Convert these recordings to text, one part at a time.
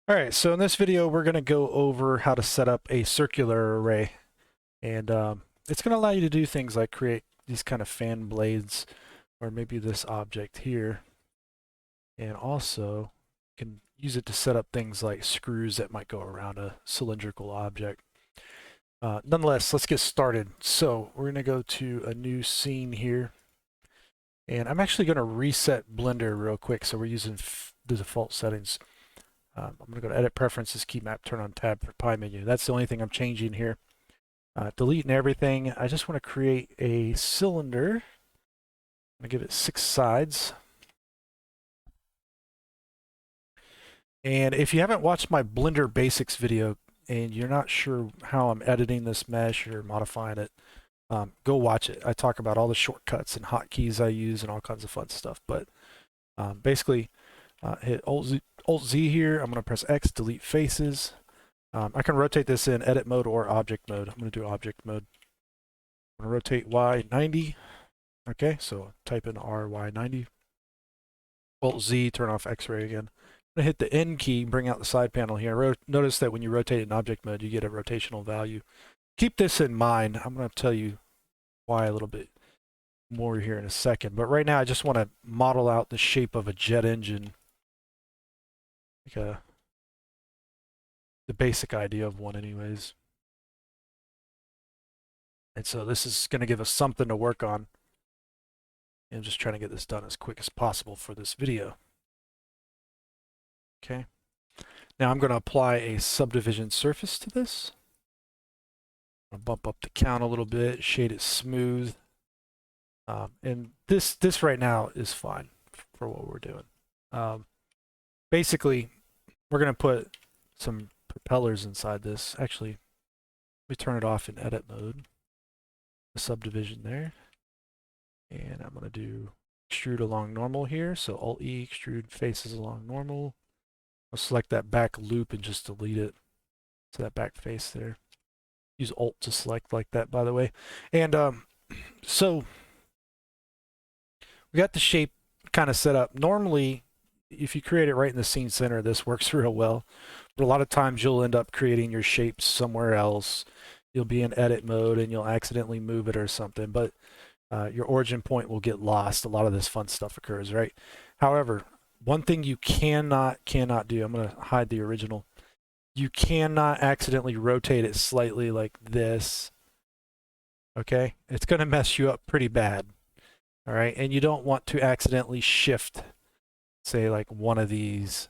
All right, so in this video, we're going to go over how to set up a circular array. And it's going to allow you to do things like create these kind of fan blades, or maybe this object here. And also, you can use it to set up things like screws that might go around a cylindrical object. Nonetheless, let's get started. So we're going to go to a new scene here. And I'm actually going to reset Blender real quick, so we're using the default settings. I'm going to go to Edit Preferences, Key Map, turn on Tab for Pie menu. That's the only thing I'm changing here. Deleting everything. I just want to create a cylinder. I'm going to give it 6 sides. And if you haven't watched my Blender Basics video and you're not sure how I'm editing this mesh or modifying it, go watch it. I talk about all the shortcuts and hotkeys I use and all kinds of fun stuff. But basically, hit Alt-Z here. I'm going to press X, delete faces. I can rotate this in edit mode or object mode. I'm going to do object mode. I'm going to rotate Y 90. Okay, so type in RY90. Alt-Z, turn off X-ray again. I'm going to hit the N key, bring out the side panel here. Notice that when you rotate in object mode, you get a rotational value. Keep this in mind. I'm going to tell you why a little bit more here in a second. But right now, I just want to model out the shape of a jet engine. Like the basic idea of one anyways. And so this is going to give us something to work on. And I'm just trying to get this done as quick as possible for this video. Okay. Now I'm going to apply a subdivision surface to this. I'll bump up the count a little bit, shade it smooth. And this right now is fine for what we're doing. Basically, we're going to put some propellers inside this. Actually, let me turn it off in edit mode. The subdivision there. And I'm going to do extrude along normal here. So Alt-E, extrude faces along normal. I'll select that back loop and just delete it. So that back face there. Use Alt to select like that, by the way. And so we got the shape kind of set up. Normally, if you create it right in the scene center, this works real well. But a lot of times you'll end up creating your shapes somewhere else. You'll be in edit mode and you'll accidentally move it or something. But your origin point will get lost. A lot of this fun stuff occurs, right? However, one thing you cannot do, I'm going to hide the original. You cannot accidentally rotate it slightly like this. Okay? It's going to mess you up pretty bad. All right? And you don't want to accidentally shift, say, like one of these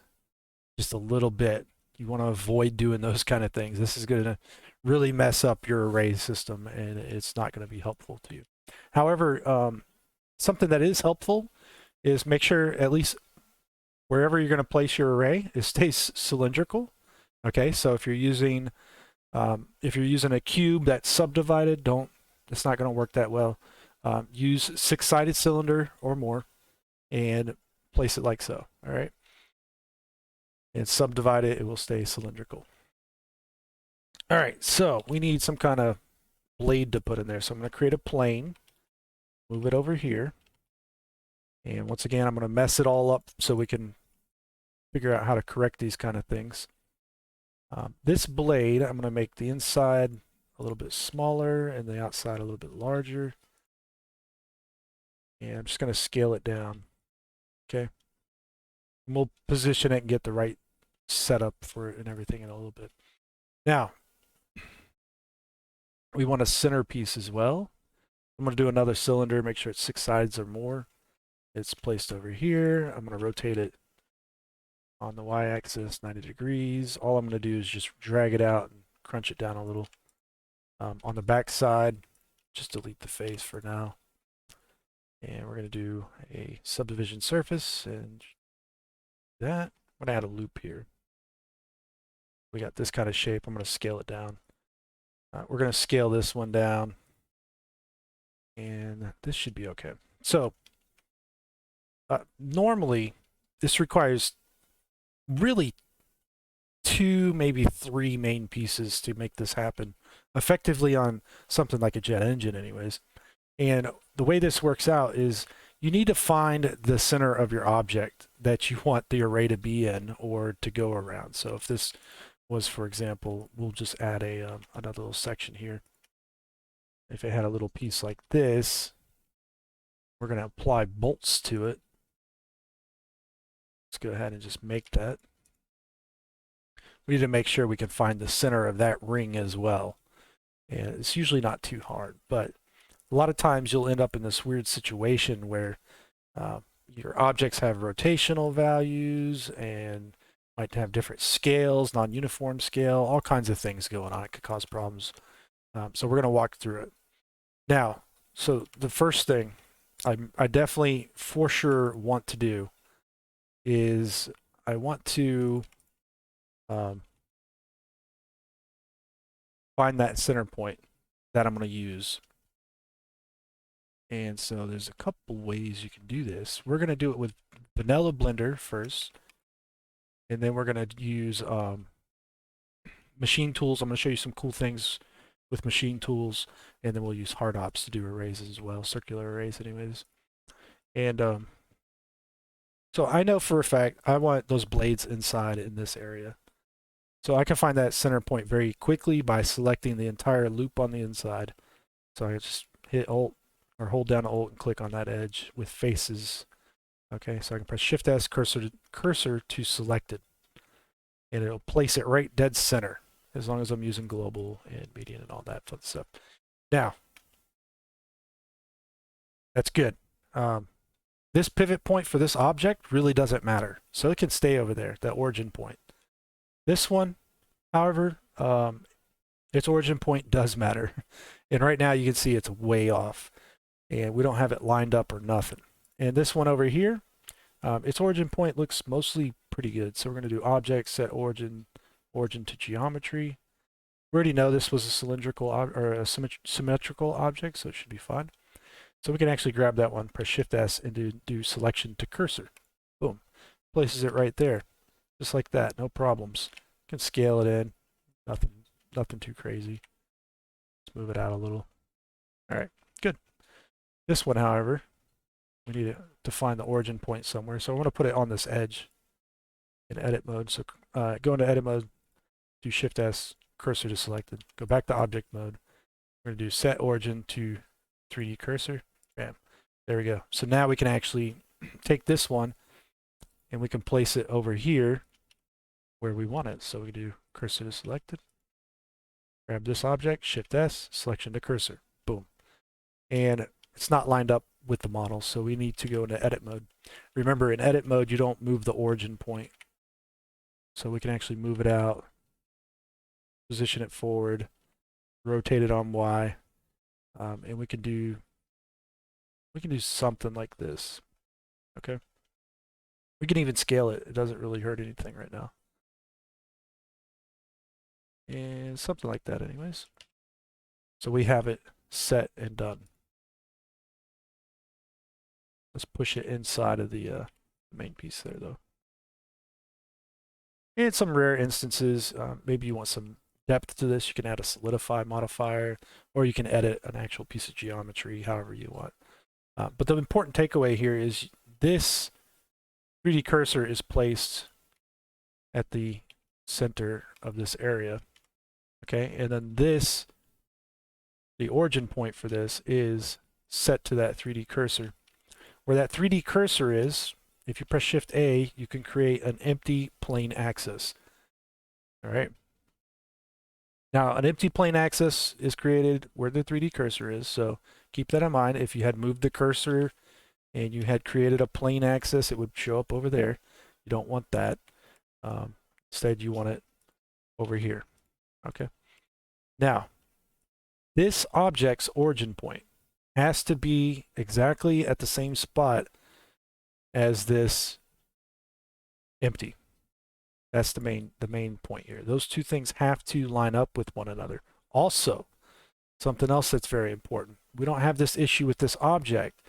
just a little bit. You want to avoid doing those kind of things. This is going to really mess up your array system, and it's not going to be helpful to you. However, something that is helpful is make sure at least wherever you're going to place your array, it stays cylindrical. Okay, so if you're using a cube that's subdivided, it's not going to work that well. Use 6-sided cylinder or more, and place it like so. All right, and subdivide it; it will stay cylindrical. All right, so we need some kind of blade to put in there. So I'm going to create a plane, move it over here, and once again, I'm going to mess it all up so we can figure out how to correct these kind of things. This blade, I'm going to make the inside a little bit smaller and the outside a little bit larger. And I'm just going to scale it down. Okay. And we'll position it and get the right setup for it and everything in a little bit. Now, we want a centerpiece as well. I'm going to do another cylinder, make sure it's 6 sides or more. It's placed over here. I'm going to rotate it on the y-axis 90 degrees. All I'm going to do is just drag it out and crunch it down a little. On the back side, just delete the face for now. And we're going to do a subdivision surface and that. I'm going to add a loop here. We got this kind of shape. I'm going to scale it down. We're going to scale this one down. And this should be okay. So normally this requires really 2, maybe 3 main pieces to make this happen effectively on something like a jet engine anyways. And the way this works out is you need to find the center of your object that you want the array to be in or to go around. So if this was, for example, we'll just add a another little section here. If it had a little piece like this, we're going to apply bolts to it. Let's go ahead and just make that. We need to make sure we can find the center of that ring as well. And it's usually not too hard, but a lot of times you'll end up in this weird situation where your objects have rotational values and might have different scales, non-uniform scale, all kinds of things going on. It could cause problems. So we're going to walk through it. Now, so the first thing I definitely for sure want to do is I want to find that center point that I'm going to use. And so there's a couple ways you can do this. We're going to do it with vanilla Blender first, and then we're going to use machine tools. I'm going to show you some cool things with machine tools, and then we'll use hard ops to do arrays as well, circular arrays anyways. And so I know for a fact I want those blades inside in this area. So I can find that center point very quickly by selecting the entire loop on the inside. So I just hit Alt or hold down Alt and click on that edge with faces. Okay, so I can press Shift S cursor to selected, and it'll place it right dead center as long as I'm using global and median and all that fun stuff. Now, that's good. This pivot point for this object really doesn't matter, so it can stay over there, that origin point. This one, however, its origin point does matter. And right now you can see it's way off. And we don't have it lined up or nothing. And this one over here, its origin point looks mostly pretty good. So we're going to do object, set origin to geometry. We already know this was a cylindrical or a symmetrical object, so it should be fine. So we can actually grab that one, press Shift S, and do selection to cursor. Boom. Places it right there. Just like that, no problems. You can scale it in, nothing too crazy. Let's move it out a little. All right, good. This one, however, we need to find the origin point somewhere. So I want to put it on this edge in edit mode. So go into edit mode, do Shift S, cursor to selected. Go back to object mode. We're going to do set origin to 3D cursor. Bam. There we go. So now we can actually take this one and we can place it over here where we want it. So we do cursor to selected. Grab this object, Shift S, selection to cursor. Boom. And it's not lined up with the model, so we need to go into edit mode. Remember, in edit mode, you don't move the origin point. So we can actually move it out, position it forward, rotate it on Y, and we can do something like this. Okay. We can even scale it. It doesn't really hurt anything right now. And something like that anyways. So we have it set and done. Let's push it inside of the main piece there though. In some rare instances, maybe you want some depth to this, you can add a solidify modifier, or you can edit an actual piece of geometry however you want. But the important takeaway here is this 3D cursor is placed at the center of this area. Okay, and then this, the origin point for this is set to that 3D cursor. Where that 3D cursor is, if you press Shift A, you can create an empty plane axis. All right. Now, an empty plane axis is created where the 3D cursor is, so keep that in mind. If you had moved the cursor and you had created a plane axis, it would show up over there. You don't want that. Instead, you want it over here. Okay. Now, this object's origin point has to be exactly at the same spot as this empty. That's the main point here. Those two things have to line up with one another. Also, something else that's very important. We don't have this issue with this object,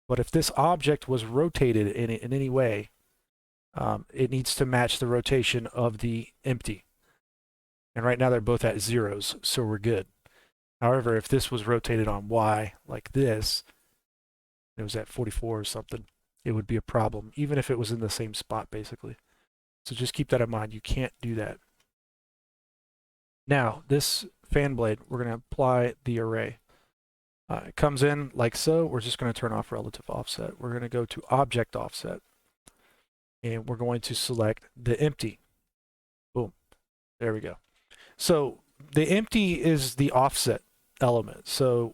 but if this object was rotated in any way, it needs to match the rotation of the empty. And right now they're both at zeros, so we're good. However, if this was rotated on Y like this, it was at 44 or something, it would be a problem, even if it was in the same spot, basically. So just keep that in mind. You can't do that. Now, this fan blade, we're going to apply the array. It comes in like so. We're just going to turn off relative offset. We're going to go to object offset, and we're going to select the empty. Boom. There we go. So the empty is the offset element. So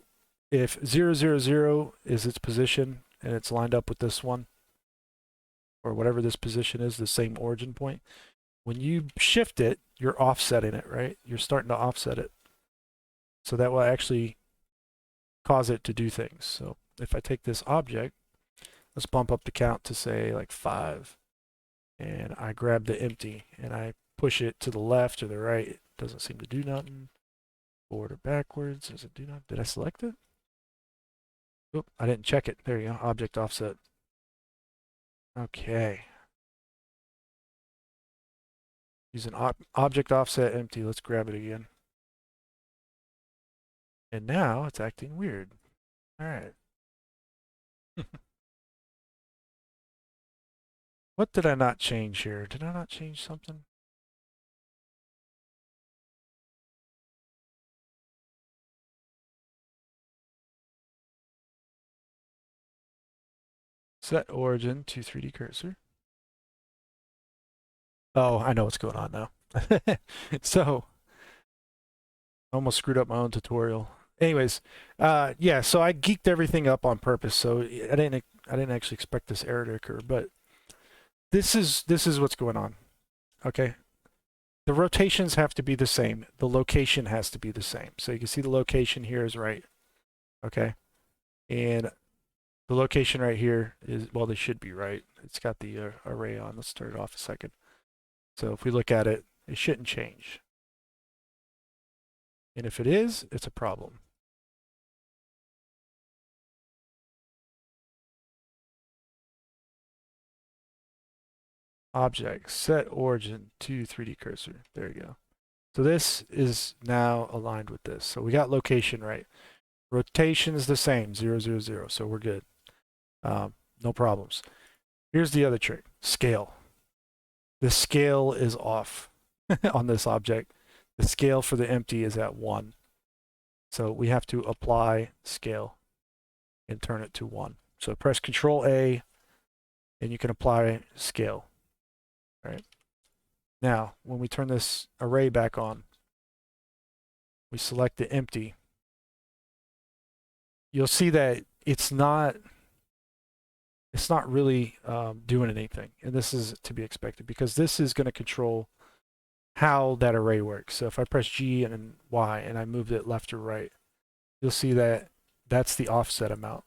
if 0, 0, 0 is its position and it's lined up with this one, or whatever this position is, the same origin point, when you shift it, you're offsetting it, right? You're starting to offset it. So that will actually cause it to do things. So if I take this object, let's bump up the count to say like 5, and I grab the empty and I push it to the left or the right, it doesn't seem to do nothing. Forward or backwards, does it do nothing? Did I select it? Oop, I didn't check it. There you go, object offset. Okay. Use an object offset empty. Let's grab it again. And now it's acting weird. All right. What did I not change here? Did I not change something? Set origin to 3D cursor. Oh, I know what's going on now. So, I almost screwed up my own tutorial. Anyways, yeah, so I geeked everything up on purpose. So I didn't actually expect this error to occur, but this is what's going on. Okay. The rotations have to be the same. The location has to be the same. So you can see the location here is right. Okay. And the location right here is, well, they should be right. It's got the array on. Let's start it off a second. So if we look at it, it shouldn't change. And if it is, it's a problem. Object, set origin to 3D cursor. There you go. So this is now aligned with this. So we got location right. Rotation is the same, 0, 0, 0. So we're good. No problems. Here's the other trick, scale. The scale is off on this object. The scale for the empty is at 1. So we have to apply scale and turn it to 1. So press Control A and you can apply scale. All right. Now, when we turn this array back on, we select the empty. You'll see that it's not really doing anything, and this is to be expected because this is going to control how that array works. So if I press G and Y and I move it left or right, you'll see that that's the offset amount,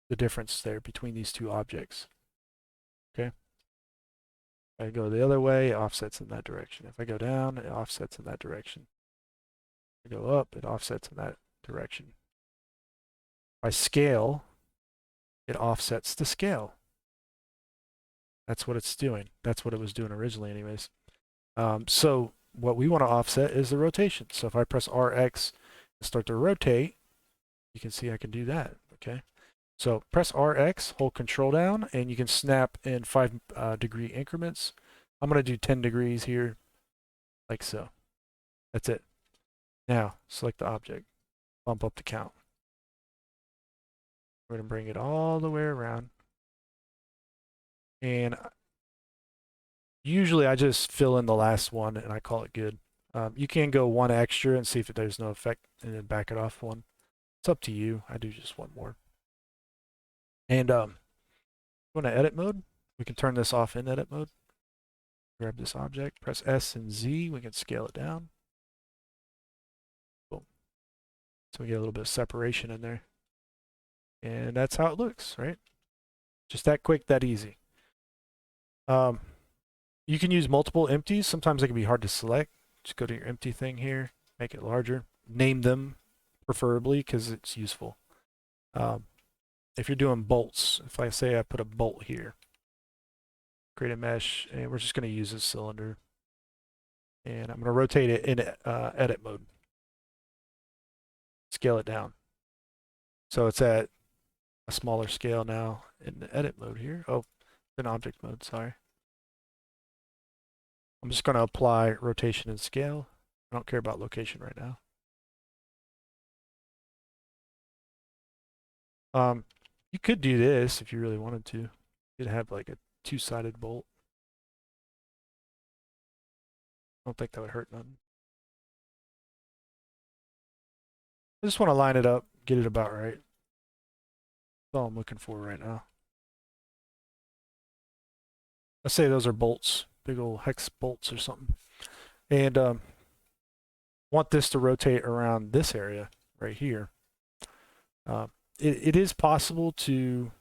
the difference there between these two objects. Okay. If I go the other way, it offsets in that direction. If I go down, it offsets in that direction. If I go up, it offsets in that direction. If I scale, it offsets the scale. That's what it's doing. That's what it was doing originally anyways. So what we want to offset is the rotation. So if I press RX and start to rotate, you can see I can do that, okay? So press RX, hold control down, and you can snap in 5 degree increments. I'm going to do 10 degrees here, like so. That's it. Now, select the object, bump up the count. We're going to bring it all the way around. And usually I just fill in the last one and I call it good. You can go 1 extra and see if there's no effect and then back it off 1. It's up to you. I do just 1 more. And go to edit mode. We can turn this off in edit mode. Grab this object, press S and Z. We can scale it down. Boom. So we get a little bit of separation in there. And that's how it looks, right? Just that quick, that easy. You can use multiple empties. Sometimes they can be hard to select. Just go to your empty thing here, make it larger. Name them, preferably, because it's useful. If you're doing bolts, if I say I put a bolt here, create a mesh, and we're just going to use this cylinder. And I'm going to rotate it in edit mode. Scale it down. So it's at a smaller scale now in the edit mode here. Oh, in object mode, sorry. I'm just going to apply rotation and scale. I don't care about location right now. You could do this if you really wanted to. You could have like a two-sided bolt. I don't think that would hurt none. I just want to line it up, get it about right. That's all I'm looking for right now. Let's say those are bolts, big old hex bolts or something. And want this to rotate around this area right here. It is possible to,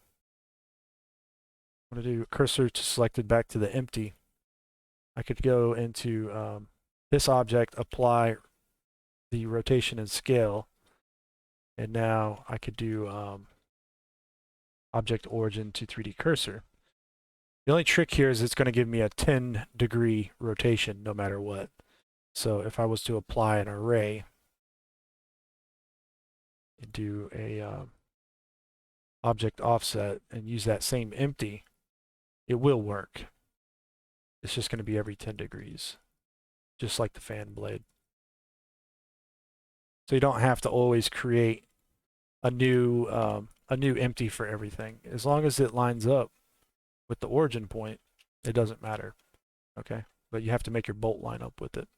I'm going to do cursor to selected back to the empty. I could go into this object, apply the rotation and scale, and now I could do object origin to 3D cursor. The only trick here is it's going to give me a 10-degree rotation no matter what. So if I was to apply an array and do a object offset and use that same empty, it will work. It's just going to be every 10 degrees, just like the fan blade. So you don't have to always create a new empty for everything. As long as it lines up with the origin point, it doesn't matter. Okay, but you have to make your bolt line up with it.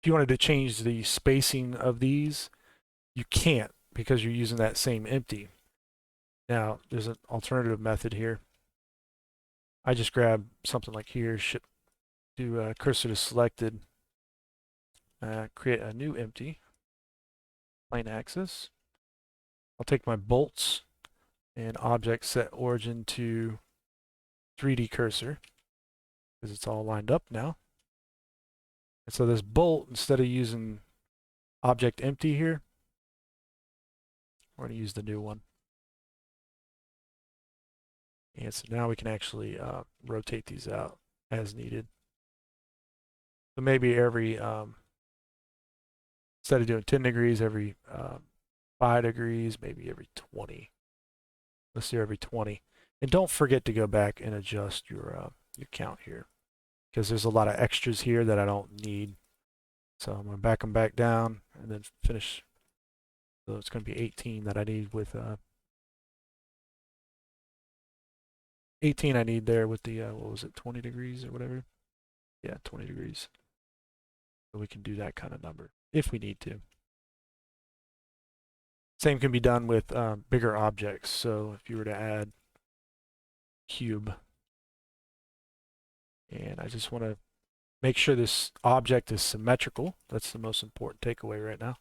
If you wanted to change the spacing of these, you can't because you're using that same empty. Now, there's an alternative method here. I just grab something like here, do cursor to selected, create a new empty, plane axis. I'll take my bolts and object set origin to 3D cursor because it's all lined up now. And so this bolt, instead of using object empty here, we're going to use the new one. And so now we can actually rotate these out as needed. So maybe every, instead of doing 10 degrees, every 5 degrees, maybe every 20. Let's do every 20. And don't forget to go back and adjust your count here, because there's a lot of extras here that I don't need. So I'm going to back them back down and then finish. So it's going to be 18 that I need with 18 I need there with the, what was it, 20 degrees or whatever? Yeah, 20 degrees. So we can do that kind of number if we need to. Same can be done with bigger objects. So if you were to add cube, and I just want to make sure this object is symmetrical. That's the most important takeaway right now.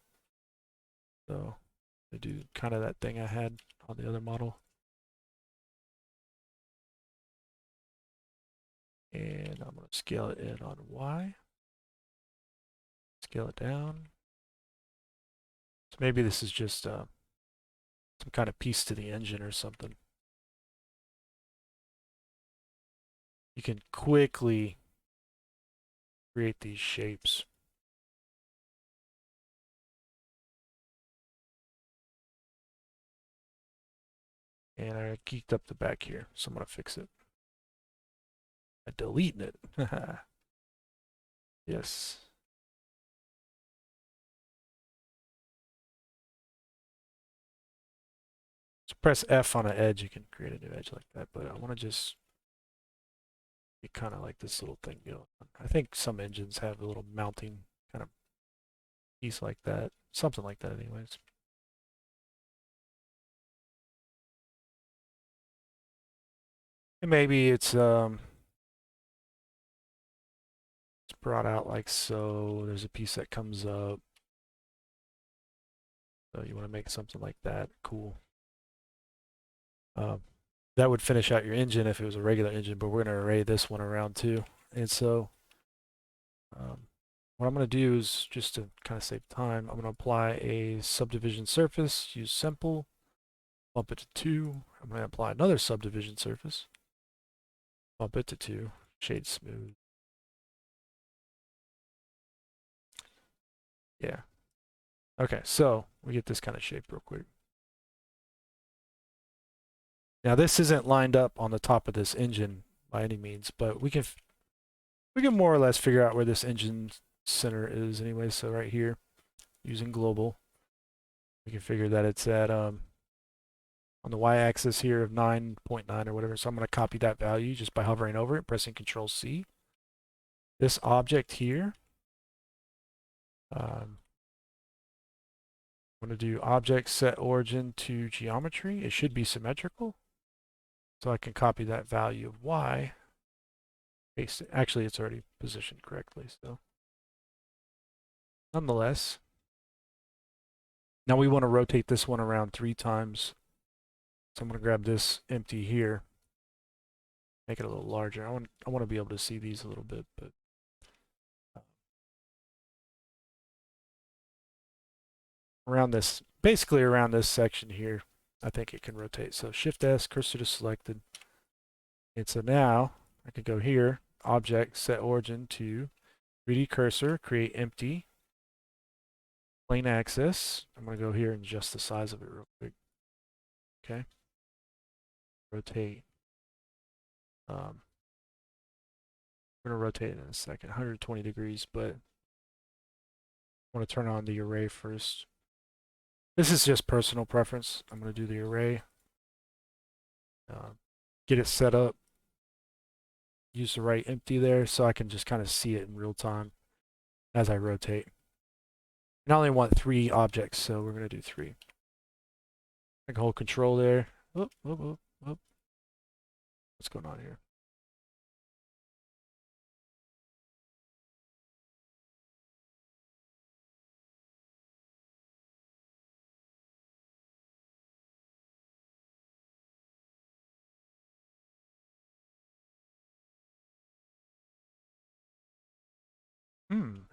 So I do kind of that thing I had on the other model. And I'm going to scale it in on Y. Scale it down. So maybe this is just some kind of piece to the engine or something. You can quickly create these shapes. And I geeked up the back here, so I'm going to fix it. I'm deleting it. Yes. So press F on an edge, you can create a new edge like that, but I want to just get kind of like this little thing going. I think some engines have a little mounting kind of piece like that, something like that anyways. And maybe it's brought out like so. There's a piece that comes up. So you want to make something like that. Cool. That would finish out your engine if it was a regular engine, but we're going to array this one around too. And so what I'm going to do is, just to kind of save time, I'm going to apply a subdivision surface, use simple, bump it to 2. I'm going to apply another subdivision surface, bump it to 2, shade smooth. Yeah. Okay, so we get this kind of shape real quick. Now this isn't lined up on the top of this engine by any means, but we can more or less figure out where this engine center is anyway. So right here, using global, we can figure that it's at on the y-axis here of 9.9 or whatever. So I'm going to copy that value just by hovering over it, pressing Control C. This object here, I'm going to do object set origin to geometry. It should be symmetrical. So I can copy that value of y, paste it. Actually, it's already positioned correctly. So nonetheless, now we want to rotate this one around 3 times. So I'm going to grab this empty here, make it a little larger. I want to be able to see these a little bit, but around this, basically around this section here, I think it can rotate. So Shift S, cursor to selected. And so now I can go here, object, set origin to 3D cursor, create empty, plane axis. I'm going to go here and adjust the size of it real quick. Okay. Rotate. I'm going to rotate it in a second, 120 degrees, but I want to turn on the array first. This is just personal preference. I'm going to do the array, get it set up, use the right empty there so I can just kind of see it in real time as I rotate. And I only want 3 objects, so we're going to do 3. I can hold control there. Whoop, whoop, whoop, whoop. What's going on here?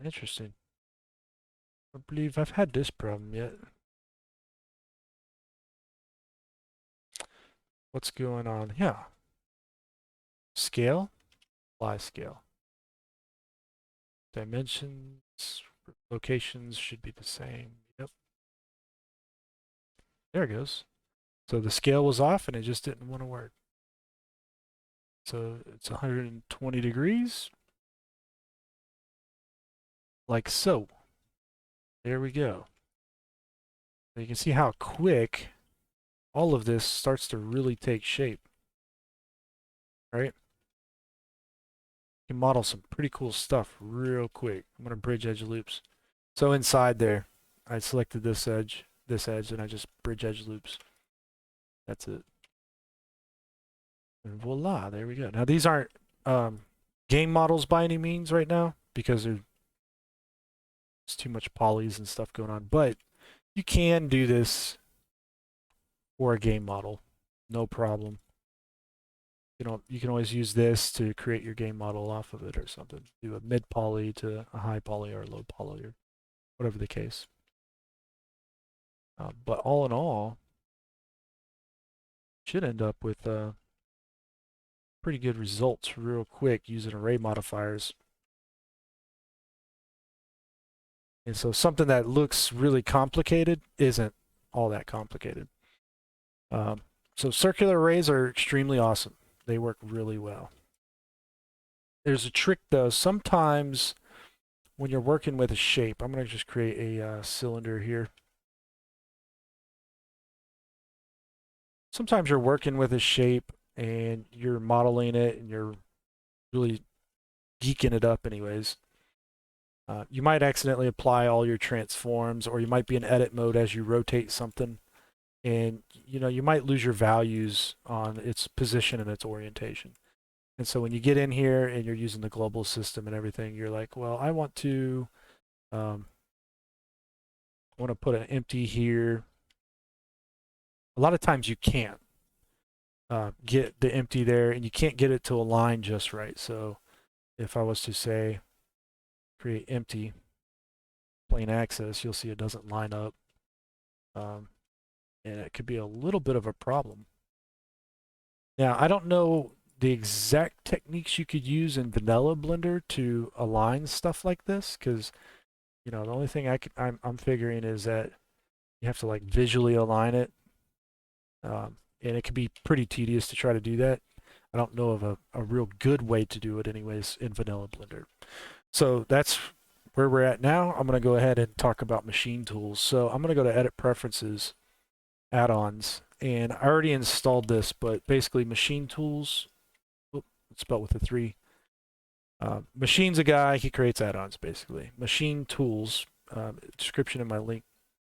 Interesting. I believe I've had this problem yet. What's going on? Yeah. Scale, apply scale. Dimensions, locations should be the same. Yep. There it goes. So the scale was off and it just didn't want to work. So it's 120 degrees. Like so. There we go. So you can see how quick all of this starts to really take shape. Right? You can model some pretty cool stuff real quick. I'm going to bridge edge loops. So inside there, I selected this edge, and I just bridge edge loops. That's it. And voila, there we go. Now these aren't game models by any means right now because there's too much polys and stuff going on. But you can do this for a game model, no problem. You can always use this to create your game model off of it or something. Do a mid poly to a high poly or a low poly or whatever the case. But all in all, should end up with pretty good results real quick using array modifiers. And so something that looks really complicated isn't all that complicated. So circular arrays are extremely awesome. They work really well. There's a trick though. Sometimes when you're working with a shape, I'm going to just create a cylinder here. Sometimes you're working with a shape and you're modeling it and you're really geeking it up anyways. You might accidentally apply all your transforms, or you might be in edit mode as you rotate something, and you might lose your values on its position and its orientation. And so when you get in here and you're using the global system and everything, you're like, well, I want to put an empty here. A lot of times you can't get the empty there, and you can't get it to align just right. So if I was to say create empty plane axis, you'll see it doesn't line up, and it could be a little bit of a problem. Now I don't know the exact techniques you could use in vanilla Blender to align stuff like this, because the only thing I'm figuring is that you have to like visually align it, and it can be pretty tedious to try to do that. I don't know of a real good way to do it anyways in vanilla Blender. So that's where we're at now. I'm going to go ahead and talk about machine tools. So I'm going to go to Edit Preferences, Add-ons, and I already installed this, but basically machine tools, it's spelled with a 3. Machine's a guy, he creates add-ons basically. Machine tools, description in my link,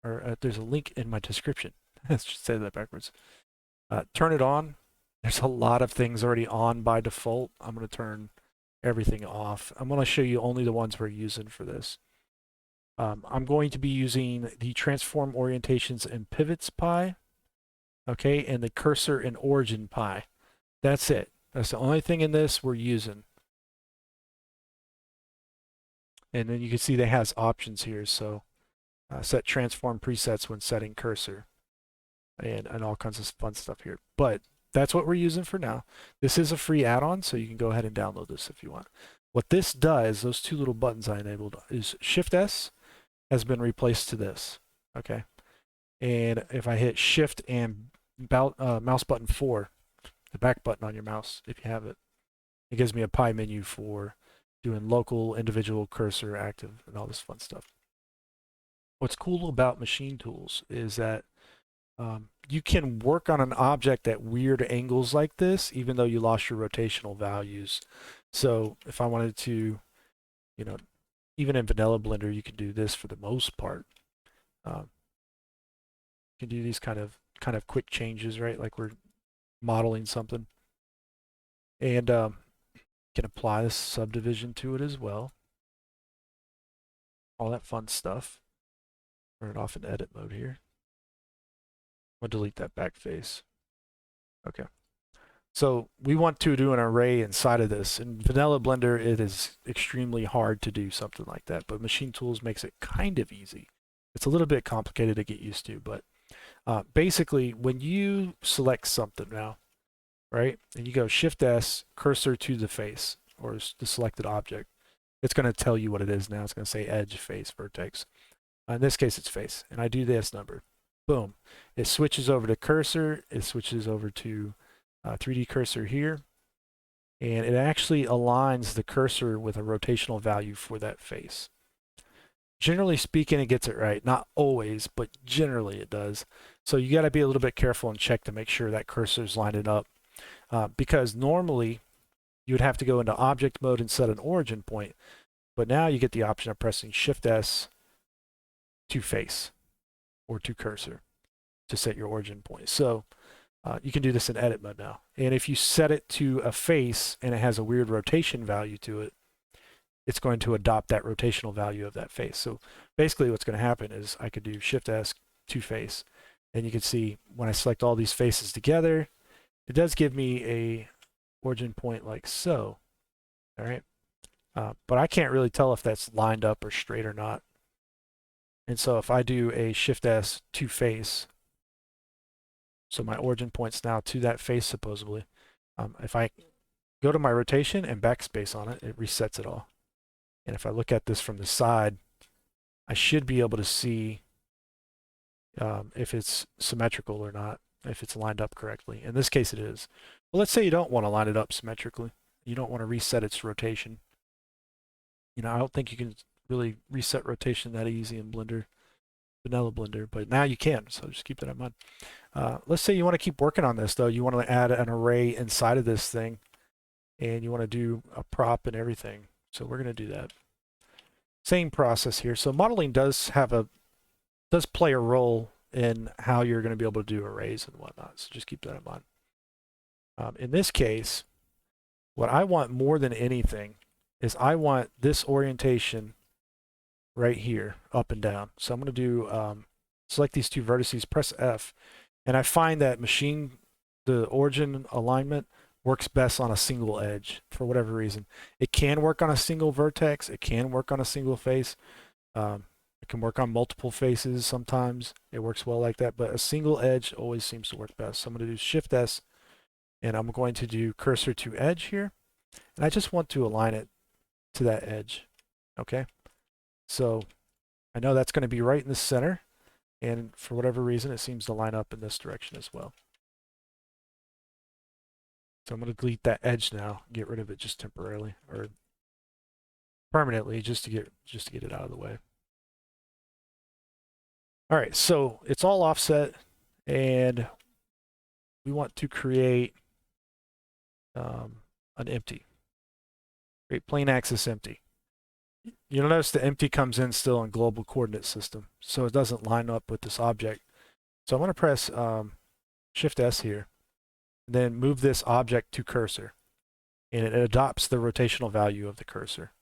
or there's a link in my description. I should say that backwards. Turn it on. There's a lot of things already on by default. I'm going to turn everything off. I'm going to show you only the ones we're using for this. I'm going to be using the transform orientations and pivots pie, okay, and the cursor and origin pie. That's it. That's the only thing in this we're using. And then you can see they has options here. So set transform presets when setting cursor and all kinds of fun stuff here. But that's what we're using for now. This is a free add-on, so you can go ahead and download this if you want. What this does, those 2 little buttons I enabled, is Shift S has been replaced to this, okay? And if I hit Shift and mouse button 4, the back button on your mouse, if you have it, it gives me a pie menu for doing local, individual, cursor, active, and all this fun stuff. What's cool about machine tools is that you can work on an object at weird angles like this, even though you lost your rotational values. So if I wanted to, you know, even in vanilla Blender, you can do this for the most part. You can do these kind of quick changes, right? Like we're modeling something. And you can apply this subdivision to it as well. All that fun stuff. Turn it off in edit mode here. I'll delete that back face. Okay. So we want to do an array inside of this. In vanilla Blender, it is extremely hard to do something like that, but Machine Tools makes it kind of easy. It's a little bit complicated to get used to, but basically when you select something now, right, and you go Shift S, cursor to the face, or the selected object, it's going to tell you what it is now. It's going to say edge, face, vertex. In this case, it's face, and I do this number. Boom. It switches over to cursor. It switches over to 3D cursor here. And it actually aligns the cursor with a rotational value for that face. Generally speaking, it gets it right. Not always, but generally it does. So you got to be a little bit careful and check to make sure that cursor is lined up. Because normally you would have to go into object mode and set an origin point. But now you get the option of pressing Shift S to face or to cursor to set your origin point. So you can do this in edit mode now. And if you set it to a face and it has a weird rotation value to it, it's going to adopt that rotational value of that face. So basically what's going to happen is I could do Shift S to face, and you can see when I select all these faces together, it does give me a origin point like so. All right. But I can't really tell if that's lined up or straight or not. And so if I do a Shift S to face, so my origin point's now to that face supposedly. If I go to my rotation and backspace on it, it resets it all. And if I look at this from the side, I should be able to see if it's symmetrical or not, if it's lined up correctly. In this case, it is. Well, let's say you don't want to line it up symmetrically. You don't want to reset its rotation. You know, I don't think you can really reset rotation that easy in Blender, vanilla Blender, but now you can, so just keep that in mind. Let's say you want to keep working on this though. You want to add an array inside of this thing, and you want to do a prop and everything. So we're going to do that. Same process here. So modeling does play a role in how you're going to be able to do arrays and whatnot. So just keep that in mind. In this case, what I want more than anything is I want this orientation right here, up and down. So I'm going to do, select these 2 vertices, press F, and I find that the origin alignment works best on a single edge for whatever reason. It can work on a single vertex. It can work on a single face. It can work on multiple faces sometimes. It works well like that, but a single edge always seems to work best. So I'm going to do Shift S, and I'm going to do cursor to edge here. And I just want to align it to that edge, okay? So I know that's going to be right in the center, and for whatever reason, it seems to line up in this direction as well. So I'm going to delete that edge now, get rid of it just temporarily or permanently just to get it out of the way. All right, so it's all offset, and we want to create an empty. Create plain axis empty. You'll notice the empty comes in still in global coordinate system, so it doesn't line up with this object. So I'm going to press Shift S here, then move this object to cursor, and it adopts the rotational value of the cursor.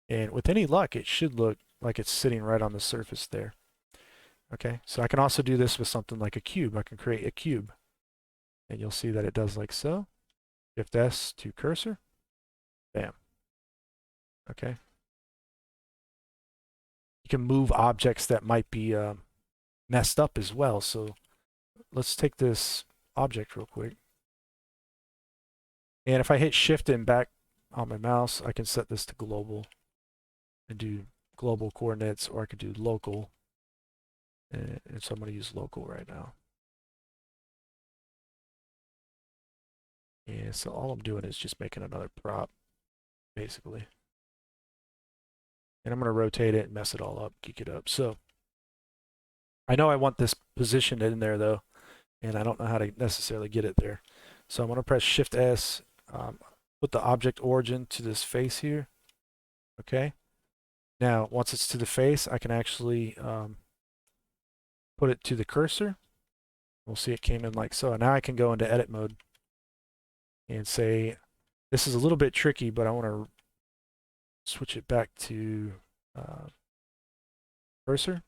And with any luck, it should look like it's sitting right on the surface there. Okay, so I can also do this with something like a cube. I can create a cube, and you'll see that it does like so. Shift S to cursor, bam. Okay. You can move objects that might be messed up as well. So let's take this object real quick. And if I hit Shift and back on my mouse, I can set this to global and do global coordinates, or I could do local. And so I'm going to use local right now. And so all I'm doing is just making another prop, basically. And I'm going to rotate it and mess it all up, geek it up. So I know I want this positioned in there, though, and I don't know how to necessarily get it there. So I'm going to press Shift S, put the object origin to this face here. Okay. Now, once it's to the face, I can actually put it to the cursor. We'll see it came in like so. Now I can go into edit mode and say, this is a little bit tricky, but I want to switch it back to cursor.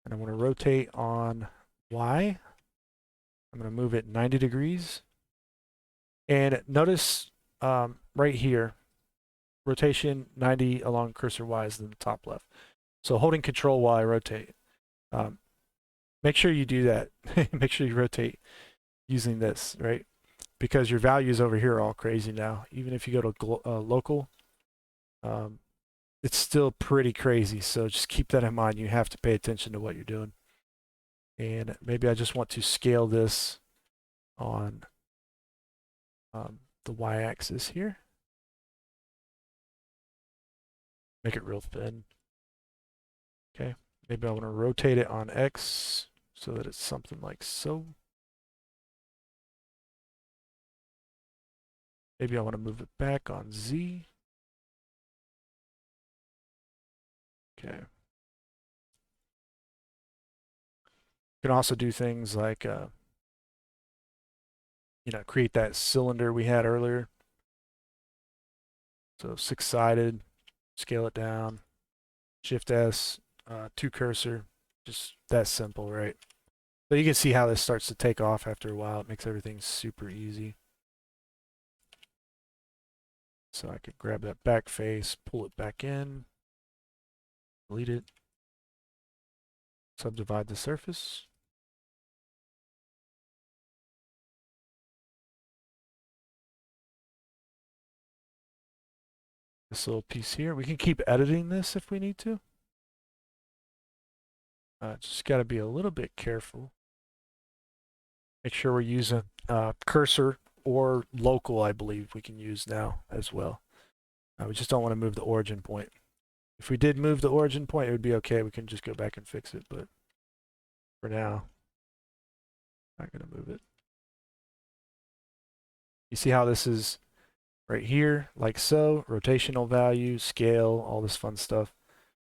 And I want to rotate on Y. I'm going to move it 90 degrees. And notice right here, rotation 90 along cursor Y is in the top left. So holding Control while I rotate. Make sure you do that. Make sure you rotate using this, right? Because your values over here are all crazy now. Even if you go to local, it's still pretty crazy. So just keep that in mind. You have to pay attention to what you're doing. And maybe I just want to scale this on the y-axis here. Make it real thin. Okay. Maybe I want to rotate it on X so that it's something like so. Maybe I want to move it back on Z. Okay. You can also do things like, create that cylinder we had earlier. So 6-sided, scale it down, Shift S, to cursor, just that simple, right? So you can see how this starts to take off after a while. It makes everything super easy. So I could grab that back face, pull it back in, delete it, subdivide the surface. This little piece here, we can keep editing this if we need to. Just got to be a little bit careful. Make sure we're using cursor or local, I believe we can use now as well. We just don't want to move the origin point. If we did move the origin point, it would be okay. We can just go back and fix it, but for now, not going to move it. You see how this is right here, like so, rotational value, scale, all this fun stuff.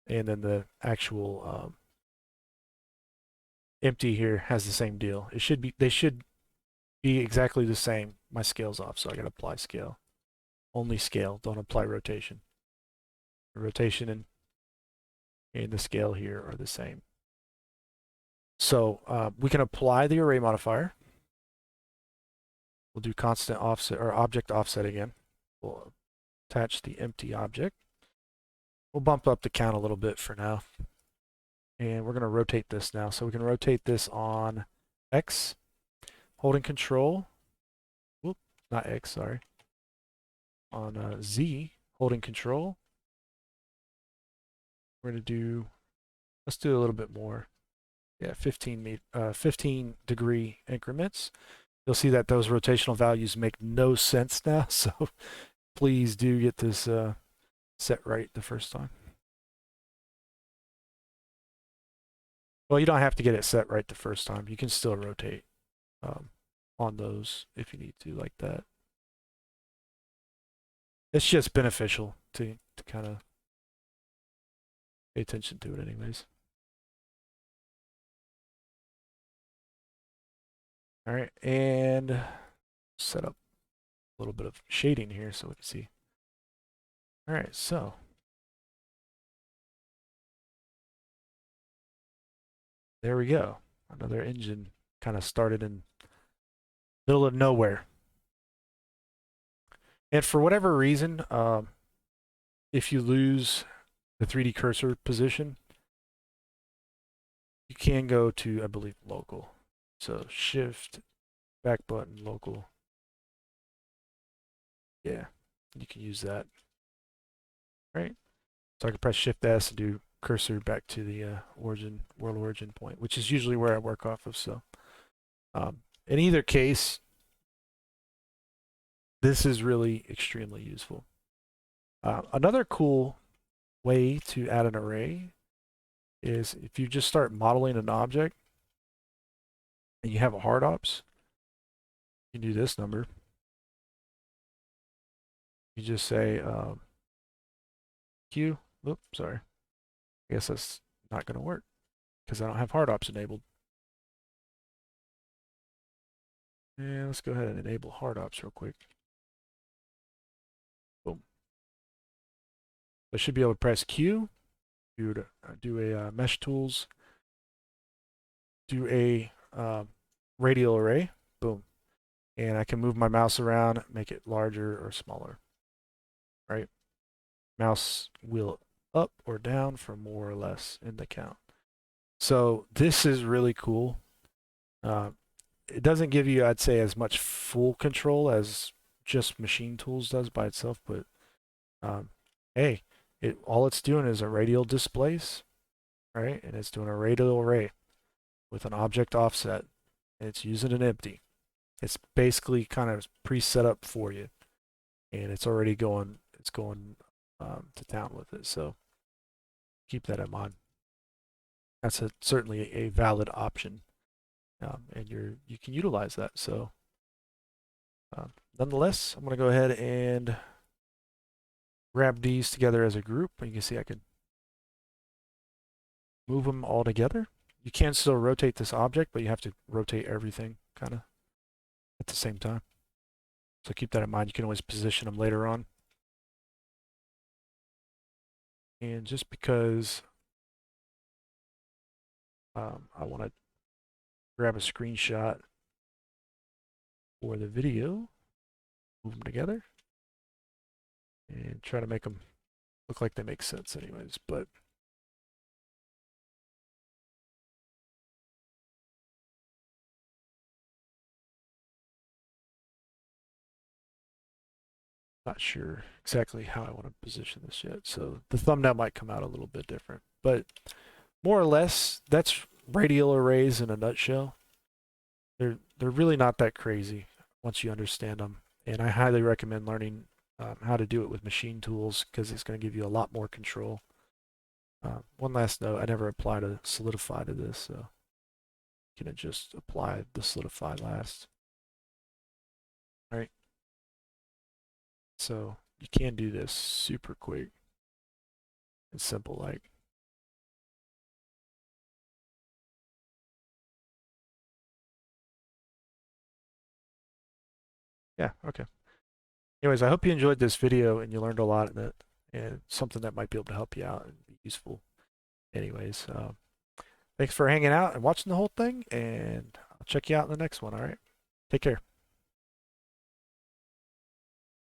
And then the actual empty here has the same deal. They should be exactly the same. My scale's off, so I got to apply scale. Only scale, don't apply rotation. The rotation and the scale here are the same. So we can apply the array modifier. We'll do constant offset or object offset again. We'll attach the empty object. We'll bump up the count a little bit for now. And we're going to rotate this now. So we can rotate this on X, holding Control. Whoop, not X, sorry. On Z, holding Control. We're going to do, let's do a little bit more. Yeah, 15 degree increments. you'll see that those rotational values make no sense now. So please do get this set right the first time. Well, you don't have to get it set right the first time. You can still rotate on those if you need to, like that. It's just beneficial to kind of pay attention to it anyways. All right, and set up a little bit of shading here so we can see. All right, so there we go. Another engine kind of started in the middle of nowhere. And for whatever reason, if you lose the 3D cursor position, you can go to, I believe, local. So shift, back button, local. Yeah, you can use that. Right? So I can press shift S and do cursor back to the origin, world origin point, which is usually where I work off of. So in either case, this is really extremely useful. Another cool way to add an array is if you just start modeling an object and you have a hard ops, you can do this number. You just say Q. Oops, sorry. I guess that's not going to work because I don't have hard ops enabled. And let's go ahead and enable hard ops real quick. Boom. I should be able to press Q, do a mesh tools, do a radial array, boom. And I can move my mouse around, make it larger or smaller, right? Mouse wheel up or down for more or less in the count. So this is really cool. It doesn't give you, I'd say, as much full control as just machine tools does by itself, but hey, all it's doing is a radial displace, right? And it's doing a radial array with an object offset, and it's using an empty. It's basically kind of pre-set up for you, and it's already going. It's going to town with it. So keep that in mind. That's certainly a valid option, and you can utilize that. So nonetheless, I'm going to go ahead and grab these together as a group. You can see I can move them all together. You can still rotate this object, but you have to rotate everything kind of at the same time. So keep that in mind. You can always position them later on. And just because I want to grab a screenshot for the video, move them together, and try to make them look like they make sense anyways. But not sure exactly how I want to position this yet. So the thumbnail might come out a little bit different. But more or less, that's radial arrays in a nutshell. They're really not that crazy once you understand them. And I highly recommend learning how to do it with machine tools because it's going to give you a lot more control. One last note, I never applied a solidify to this, so you can just apply the solidify last. All right. So you can do this super quick and simple like. Yeah, okay. Anyways, I hope you enjoyed this video and you learned a lot in it and something that might be able to help you out and be useful. Anyways, thanks for hanging out and watching the whole thing, and I'll check you out in the next one, all right? Take care.